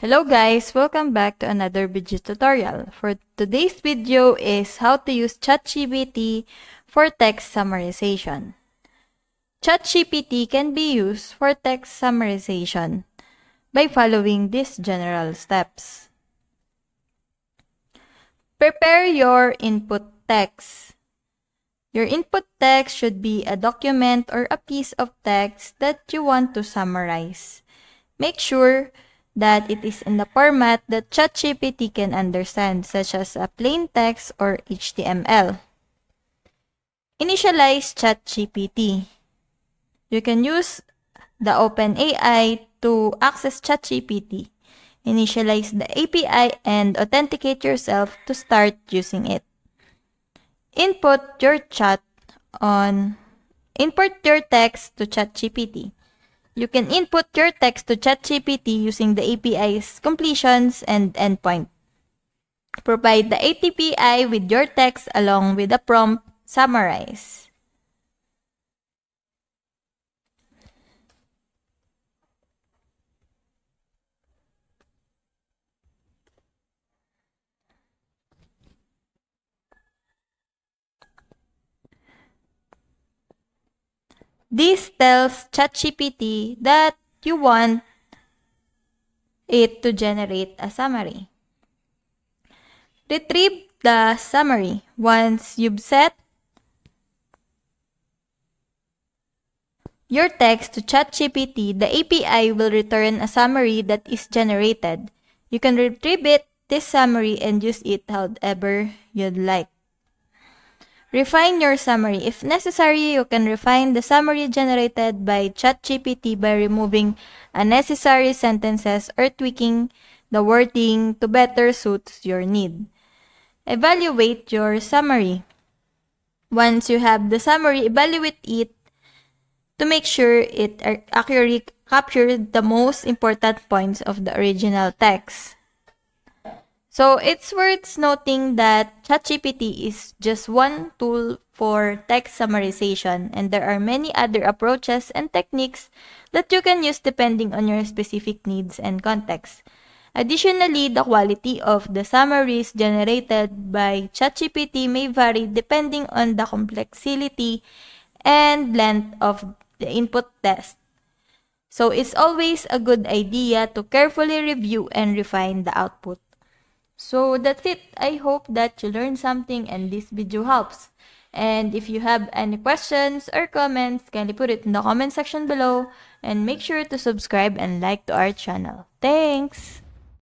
Hello guys, welcome back to another video tutorial. For today's video is how to use ChatGPT for text summarization. ChatGPT can be used for text summarization by following these general steps. Prepare your input text. Your input text should be a document or a piece of text that you want to summarize. Make sure that it is in the format that ChatGPT can understand, such as a plain text or HTML. Initialize ChatGPT. You can use the OpenAI to access ChatGPT. Initialize the API and authenticate yourself to start using it. Import your text to ChatGPT. You can input your text to ChatGPT using the API's completions and endpoint. Provide the API with your text along with a prompt summarize. This tells ChatGPT that you want it to generate a summary. Retrieve the summary. Once you've set your text to ChatGPT, the API will return a summary that is generated. You can retrieve this summary and use it however you'd like. Refine your summary. If necessary, you can refine the summary generated by ChatGPT by removing unnecessary sentences or tweaking the wording to better suit your need. Evaluate your summary. Once you have the summary, evaluate it to make sure it accurately captured the most important points of the original text. So it's worth noting that ChatGPT is just one tool for text summarization, and there are many other approaches and techniques that you can use depending on your specific needs and context. Additionally, the quality of the summaries generated by ChatGPT may vary depending on the complexity and length of the input test. So it's always a good idea to carefully review and refine the output. So that's it. I hope that you learned something and this video helps. And if you have any questions or comments, kindly put it in the comment section below and make sure to subscribe and like to our channel. Thanks!